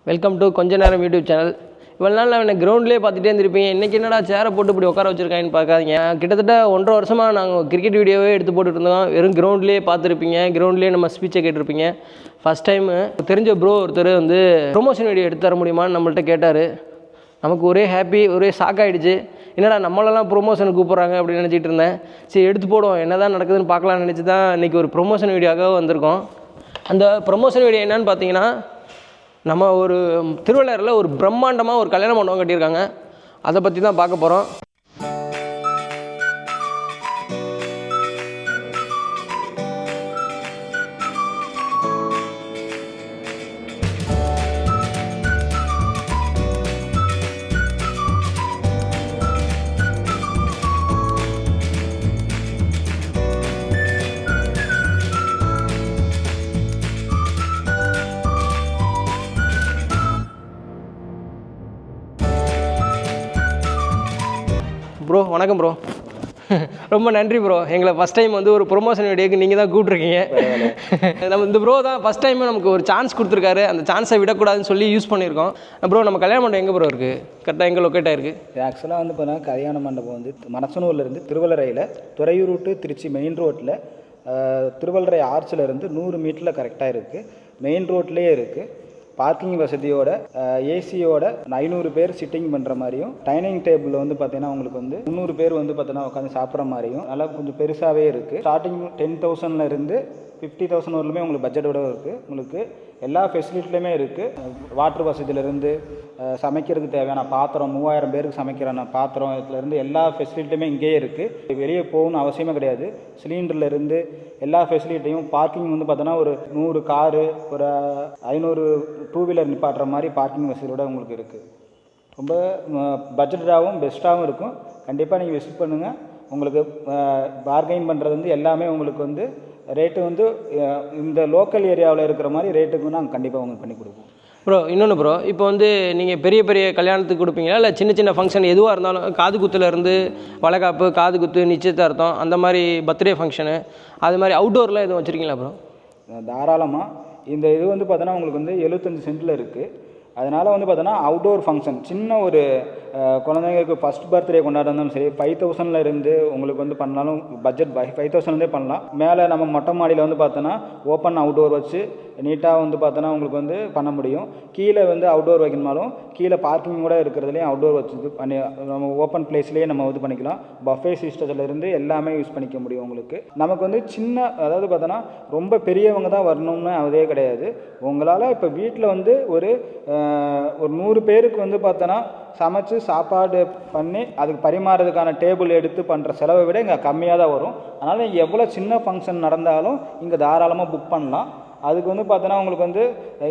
Welcome to கொஞ்ச நேரம் YouTube channel. இவ்வளோ நாள் நான் கிரவுண்ட்லேயே பார்த்துட்டே இருந்திருப்பீங்க. இன்றைக்கி என்னடா சேரை போட்டு இப்படி உட்கார வச்சுருக்காங்கன்னு பார்க்காதீங்க. கிட்டத்தட்ட 1.5 வருஷமாக நாங்கள் கிரிக்கெட் வீடியோவே எடுத்து போட்டுட்டு இருந்தோம். வெறும் கிரவுண்ட்லேயே பார்த்துருப்பீங்க, கிரவுண்ட்லேயே நம்ம ஸ்பீச்சை கேட்டிருப்பீங்க. ஃபஸ்ட் டைமு தெரிஞ்ச ப்ரோ ஒருத்தர் வந்து ப்ரொமோஷன் வீடியோ எடுத்து தர முடியுமான்னு நம்மள்ட்ட கேட்டார். நமக்கு ஒரே ஹாப்பி, ஒரே ஷாக் ஆகிடுச்சு. என்னடா நம்மளெல்லாம் ப்ரொமோஷனுக்கு கூப்பிட்றாங்க அப்படின்னு நினச்சிட்டு இருந்தேன். சரி எடுத்து போடுவோம், என்ன தான் நடக்குதுன்னு பார்க்கலான்னு நினச்சி தான் இன்றைக்கி ஒரு ப்ரொமோஷன் வீடியோவாக வந்திருக்கோம். அந்த ப்ரொமோஷன் வீடியோ என்னன்னு பார்த்தீங்கன்னா, நம்ம ஒரு திருவள்ளுவரில் ஒரு பிரம்மாண்டமாக ஒரு கல்யாண மண்டபம் கட்டியிருக்காங்க. அதை பற்றி தான் பார்க்க போகிறோம். ப்ரோ வணக்கம் ப்ரோ. ரொம்ப நன்றி ப்ரோ. எங்களை ஃபஸ்ட் டைம் வந்து ஒரு ப்ரொமோஷன் வீடியோக்கு நீங்கள் தான் கூப்பிட்ருக்கீங்க. நம்ம இந்த ப்ரோ தான் ஃபஸ்ட் டைம் நமக்கு ஒரு சான்ஸ் கொடுத்துருக்காரு. அந்த சான்ஸை விடக்கூடாதுன்னு சொல்லி யூஸ் பண்ணியிருக்கோம். ப்ரோ நம்ம கல்யாண மண்டபம் எங்கே ப்ரோ இருக்குது? கரெக்டாக எங்கே லொக்கேட் ஆகிருக்கு? ஆக்சுவலாக வந்து பார்த்தீங்கன்னா கல்யாண மண்டபம் வந்து மணச்சனூர்லேருந்து திருவள்ளரையில் துறையூர் டு திருச்சி மெயின் ரோட்டில் திருவள்ளரை ஆர்ச்சில் இருந்து 100 மீட்டரில் கரெக்டாக இருக்குது. மெயின் ரோட்லேயே இருக்குது. பார்க்கிங் வசதியோட ஏசியோட 500 பேர் சிட்டிங் பண்ணுற மாதிரியும், டைனிங் டேபிள் வந்து பார்த்தீங்கன்னா உங்களுக்கு வந்து 300 பேர் வந்து பார்த்தீங்கன்னா உட்காந்து சாப்பிட்ற மாதிரியும் நல்லா கொஞ்சம் பெருசாகவே இருக்குது. ஸ்டார்டிங் 10,000 இருந்து 50,000 வரலுமே உங்களுக்கு பட்ஜெட்டோட இருக்குது. உங்களுக்கு எல்லா ஃபெசிலிட்டிலையுமே இருக்குது. வாட்டர் வசதியிலேருந்து சமைக்கிறதுக்கு தேவையான பாத்திரம், 3000 பேருக்கு சமைக்கிற பாத்திரம், இதுலேருந்து எல்லா ஃபெசிலிட்டியுமே இங்கேயே இருக்குது. வெளியே போகணும்னு அவசியமே கிடையாது. சிலிண்டர்லேருந்து எல்லா ஃபெசிலிட்டியும், பார்க்கிங் வந்து பார்த்தோன்னா ஒரு 100 காரு, ஒரு 500 டூ வீலர் நிப்பாட்டுற மாதிரி பார்க்கிங் வசதியோடு உங்களுக்கு இருக்குது. ரொம்ப பட்ஜெட்டாகவும் பெஸ்ட்டாகவும் இருக்கும். கண்டிப்பாக நீங்கள் விசிட் பண்ணுங்கள். உங்களுக்கு பார்கெயின் பண்ணுறது வந்து எல்லாமே உங்களுக்கு வந்து ரேட்டு வந்து இந்த லோக்கல் ஏரியாவில் இருக்கிற மாதிரி ரேட்டுக்கு நாங்கள் கண்டிப்பாக உங்களுக்கு பண்ணி கொடுப்போம். ப்ரோ இன்னொன்று ப்ரோ, இப்போ வந்து நீங்கள் பெரிய பெரிய கல்யாணத்துக்கு கொடுப்பீங்களா, இல்லை சின்ன சின்ன ஃபங்க்ஷன் எதுவாக இருந்தாலும், காது குத்துலேருந்து வளைகாப்பு, காது குத்து, நிச்சயதார்த்தம், அந்த மாதிரி பர்த்டே ஃபங்க்ஷனு, அது மாதிரி அவுட்டோரில் எதுவும் வச்சுருக்கீங்களா ப்ரோ? தாராளமாக. இந்த இது வந்து பார்த்தோன்னா உங்களுக்கு வந்து 75 சென்டில் இருக்குது. அதனால் வந்து பார்த்தோன்னா அவுட்டோர் ஃபங்க்ஷன், சின்ன ஒரு குழந்தைங்களுக்கு ஃபஸ்ட் பர்த்டே கொண்டாடுறதும் சரி, 5,000 இருந்து உங்களுக்கு வந்து பண்ணாலும் பட்ஜெட் 5,000 பண்ணலாம். மேலே நம்ம மொட்டை மாடியில் வந்து பார்த்தோன்னா ஓப்பன் அவுட்டோர் வச்சு நீட்டாக வந்து பார்த்தோன்னா உங்களுக்கு வந்து பண்ண முடியும். கீழே வந்து அவுட்டோர் வைக்கணுமாலும் கீழே பார்க்கிங் கூட இருக்கிறதுலேயும் அவுட்டோர் வச்சு பண்ணி நம்ம ஓப்பன் பிளேஸ்லேயே நம்ம இது பண்ணிக்கலாம். பஃபே சிஸ்டத்துலேருந்து எல்லாமே யூஸ் பண்ணிக்க முடியும். உங்களுக்கு நமக்கு வந்து சின்ன, அதாவது பார்த்தோன்னா ரொம்ப பெரியவங்க தான் வரணும்னு அதே கிடையாது. உங்களால் இப்போ வீட்டில் வந்து ஒரு 100 பேருக்கு வந்து பார்த்தோன்னா சமைச்சு சாப்பாடு பண்ணி அதுக்கு பரிமாறதுக்கான டேபிள் எடுத்து பண்ணுற செலவை விட இங்கே கம்மியாக தான் வரும். அதனால் நீங்கள் எவ்வளோ சின்ன ஃபங்க்ஷன் நடந்தாலும் இங்கே தாராளமாக புக் பண்ணலாம். அதுக்கு வந்து பார்த்தோன்னா உங்களுக்கு வந்து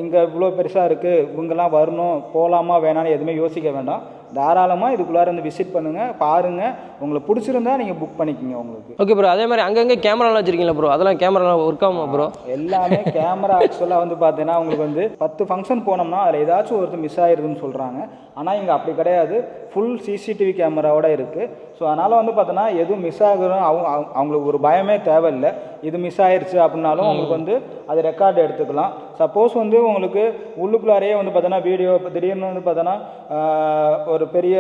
இங்கே இவ்வளோ பெருசாக இருக்குது, இவங்கெல்லாம் வரணும், போகலாமா வேணான்னு எதுவுமே யோசிக்க வேண்டாம். தாராளமாக இதுக்குள்ளார வந்து விசிட் பண்ணுங்கள், பாருங்கள். உங்களுக்கு பிடிச்சிருந்தா நீங்கள் புக் பண்ணிக்கோங்க உங்களுக்கு. Okay bro. அதே மாதிரி அங்கங்கே கேமராலாம் வச்சுருக்கீங்களா ப்ரோ? அதெல்லாம் கேமராலாம் ஒர்க் ஆகுமா ப்ரோ? எல்லாமே கேமரா. ஆக்சுவலாக வந்து பார்த்தீங்கன்னா உங்களுக்கு வந்து 10 ஃபங்க்ஷன் போனோம்னா அதில் ஏதாச்சும் ஒருத்தர் மிஸ் ஆகிருதுன்னு சொல்கிறாங்க. ஆனால் இங்கே அப்படி கிடையாது. ஃபுல் சிசிடிவி கேமராவோட இருக்குது. ஸோ அதனால் வந்து பார்த்தோன்னா எதுவும் மிஸ் ஆகுறோம் அவங்களுக்கு ஒரு பயமே தேவையில்லை. இது மிஸ் ஆயிடுச்சு அப்படின்னாலும் உங்களுக்கு வந்து அது ரெக்கார்டு எடுத்துக்கலாம். சப்போஸ் வந்து உங்களுக்கு உள்ளுக்குள்ளாரையே வந்து பார்த்தோன்னா வீடியோ திடீர்னு வந்து பார்த்தோன்னா ஒரு பெரிய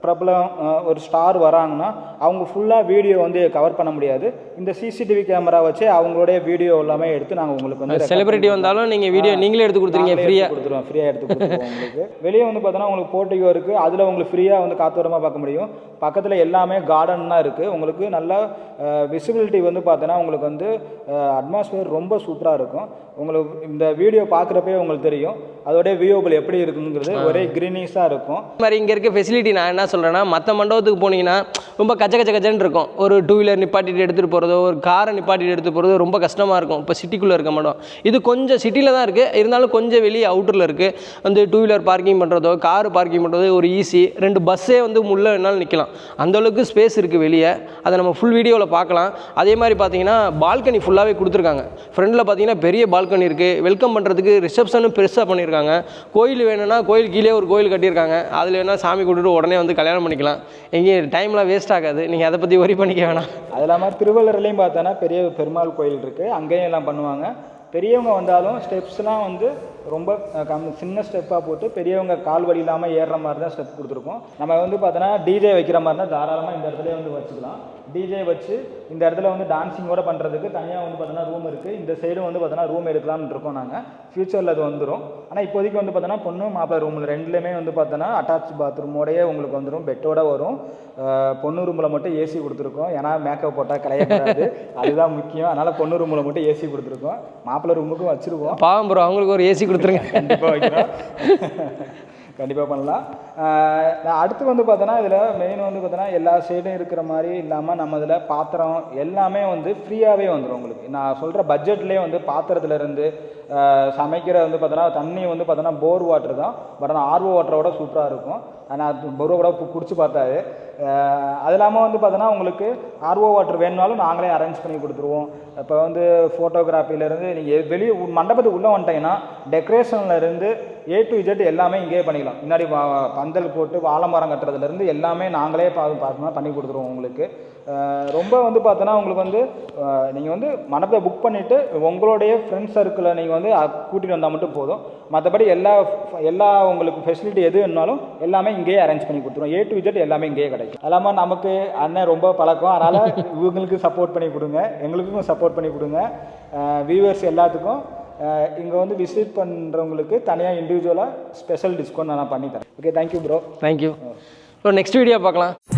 பிரபலம் ஒரு ஸ்டார் வராங்கன்னா அவங்க ஃபுல்லாக வீடியோ வந்து கவர் பண்ண முடியாது. இந்த சிசிடிவி கேமரா வச்சு அவங்களுடைய வீடியோ எல்லாமே எடுத்து நாங்கள் உங்களுக்கு வந்து செலிபிரிட்டி வந்தாலும் நீங்கள் வீடியோ நீங்களே எடுத்து கொடுத்துருங்க, ஃப்ரீயாக கொடுத்துருவோம். ஃப்ரீயாக எடுத்து கொடுத்துருவோம் உங்களுக்கு. வெளியே வந்து பார்த்தோன்னா உங்களுக்கு போர்ட்டிகோ இருக்குது. அதில் உங்களுக்கு ஃப்ரீயாக வந்து காத்தோரமாக பார்க்க முடியும். பக்கத்தில் எல்லாமே கார்டன் தான் இருக்குது. உங்களுக்கு நல்லா விசிபிலிட்டி வந்து பார்த்தோன்னா உங்களுக்கு வந்து அட்மாஸ்பியர் ரொம்ப சூப்பராக இருக்கும். உங்களுக்கு இந்த வீடியோ பார்க்குறப்பே உங்களுக்கு தெரியும் அதோடைய வியூபிள் எப்படி இருக்குங்கிறது. ஒரே க்ரீனிஷாக இருக்கும். இது மாதிரி இங்கே இருக்க ஃபெசிலிட்டி நான் என்ன சொல்கிறேன்னா, மற்ற மண்டபத்துக்கு போனீங்கன்னா ரொம்ப கச்சன்னு இருக்கும். ஒரு 2 வீலர் நிப்பாட்டிட்டு எடுத்துகிட்டு போகிறதோ, ஒரு காரை நிப்பாட்டிட்டு எடுத்துகிட்டு போகிறதோ ரொம்ப கஷ்டமாக இருக்கும். இப்போ சிட்டிக்குள்ளே இருக்க மண்டபம் இது கொஞ்சம் சிட்டியில் தான் இருக்குது. இருந்தாலும் கொஞ்சம் வெளியே அவுட்டரில் இருக்குது. வந்து 2 வீலர் பார்க்கிங் பண்ணுறதோ, கார் பார்க்கிங் பண்ணுறதோ ஒரு ஈஸி. 2 பஸ்ஸே வந்து உள்ளே வேணாலும் நிற்கலாம். அந்தளவுக்கு ஸ்பேஸ் இருக்குது வெளியே. அதை நம்ம ஃபுல் வீடியோவில் பார்க்கலாம். அதே மாதிரி பார்த்தீங்கன்னா பால்கனி ஃபுல்லாகவே கொடுத்துருக்காங்க. ஃப்ரண்டில் பார்த்தீங்கன்னா பெரிய பால்கனி இருக்குது. வெல்கம் பண்ணுறதுக்கு ரிசப்ஷனும் பெருசாக பண்ணியிருக்காங்க. கோயில் வேணும்னா கோயில் கீழே ஒரு கோயில் கட்டியிருக்காங்க. அதில் வேணால் சாமி கூட்டிட்டு உடனே வந்து கல்யாணம் பண்ணிக்கலாம். எங்கேயும் டைம்லாம் வேஸ்ட் ஆகாது. நீங்கள் அதை பற்றி ஒரி பண்ணிக்க வேணாம். அது இல்லாமல் திருவள்ளூர்லேயும் பார்த்தோன்னா பெரிய பெருமாள் கோயில் இருக்குது. அங்கேயும் எல்லாம் பண்ணுவாங்க. பெரியவங்க வந்தாலும் ஸ்டெப்ஸ்லாம் வந்து ரொம்ப சின்ன ஸ்டெப்பாக போட்டு பெரியவங்க கால் வலி இல்லாமல் ஏறுற மாதிரி தான் ஸ்டெப் கொடுத்துருக்கோம். நம்ம வந்து பார்த்தோன்னா டிஜே வைக்கிற மாதிரி தான் தாராளமாக இந்த இடத்துல வந்து வச்சுக்கலாம். டிஜே வச்சு இந்த இடத்துல வந்து டான்ஸிங்கோட பண்ணுறதுக்கு தனியாக வந்து பார்த்தோன்னா ரூம் இருக்குது. இந்த சைடும் வந்து பார்த்தோன்னா ரூம் எடுக்கலாம்னு இருக்கோம் நாங்கள். ஃப்யூச்சரில் அது வந்துடும். ஆனால் இப்போதைக்கு வந்து பார்த்தோன்னா பொண்ணு மாப்பிள்ளை ரூமில் ரெண்டுலேயுமே வந்து பார்த்தோன்னா அட்டாச் பாத்ரூமோடையே உங்களுக்கு வந்துடும், பெட்டோட வரும். பொண்ணு ரூமில் மட்டும் ஏசி கொடுத்துருக்கோம். ஏன்னா மேக்கப் போட்டால் கலையக்கூடாது, அதுதான் முக்கியம். அதனால் பொண்ணு ரூமில் மட்டும் ஏசி கொடுத்துருக்கோம். மாப்பிள்ளை ரூமுக்கும் வச்சுருக்கோம். பாவம் ப்ரோ, அவங்களுக்கு ஒரு ஏசி கொடுத்துருங்க. கண்டிப்பாக வைக்கிறோம், கண்டிப்பாக பண்ணலாம். நான் அடுத்து வந்து பார்த்தோன்னா இதில் மெயின் வந்து பார்த்தோன்னா எல்லா சைடும் இருக்கிற மாதிரி இல்லாமல் நம்ம இதில் பாத்திரம் எல்லாமே வந்து ஃப்ரீயாகவே வந்துடும் உங்களுக்கு. நான் சொல்கிற பட்ஜெட்லேயே வந்து பாத்திரத்துலேருந்து சமைக்கிற வந்து பார்த்தோன்னா தண்ணி வந்து பார்த்தோன்னா போர் வாட்டர் தான். பட் ஆனால் ஆர்ஓ வாட்டரோட சூப்பராக இருக்கும். நான் போர் கூட குடிச்சு பார்த்தாரு. அது இல்லாமல் வந்து பார்த்தோன்னா உங்களுக்கு ஆர்ஓ வாட்டர் வேணுனாலும் நாங்களே அரேஞ்ச் பண்ணி கொடுத்துருவோம். இப்போ வந்து ஃபோட்டோகிராஃபிலேருந்து நீங்கள் வெளியே மண்டபத்துக்கு உள்ளே வந்துட்டீங்கன்னா டெக்கரேஷன்லேருந்து A to Z எல்லாமே இங்கேயே பண்ணிக்கலாம். முன்னாடி பந்தல் போட்டு வாழை மரம் கட்டுறதுலேருந்து எல்லாமே நாங்களே பண்ணி கொடுத்துருவோம் உங்களுக்கு. ரொம்ப வந்து பார்த்தோன்னா உங்களுக்கு வந்து நீங்கள் வந்து மண்டபத்தை புக் பண்ணிவிட்டு உங்களுடைய ஃப்ரெண்ட்ஸ் சர்க்கிளை நீங்கள் வந்து கூட்டிகிட்டு வந்தால் மட்டும் போதும். மற்றபடி எல்லா உங்களுக்கு ஃபெசிலிட்டி எது வேணுனாலும் எல்லாமே இங்கேயே அரேஞ்ச் பண்ணி கொடுத்துருவோம். A to Z எல்லாமே இங்கேயே கிடைக்கும். அது இல்லாமல் நமக்கு அண்ணன் ரொம்ப பழக்கம், அதனால் இவங்களுக்கு சப்போர்ட் பண்ணி கொடுங்க, எங்களுக்கும் சப்போர்ட் பண்ணி கொடுங்க. வியூவர்ஸ் எல்லாத்துக்கும் இங்கே வந்து விசிட் பண்ணுறவங்களுக்கு தனியாக இண்டிவிஜுவலாக ஸ்பெஷல் டிஸ்கவுண்ட் நான் பண்ணி தரேன். Okay, thank you bro. Thank you bro. Next video பார்க்கலாம்.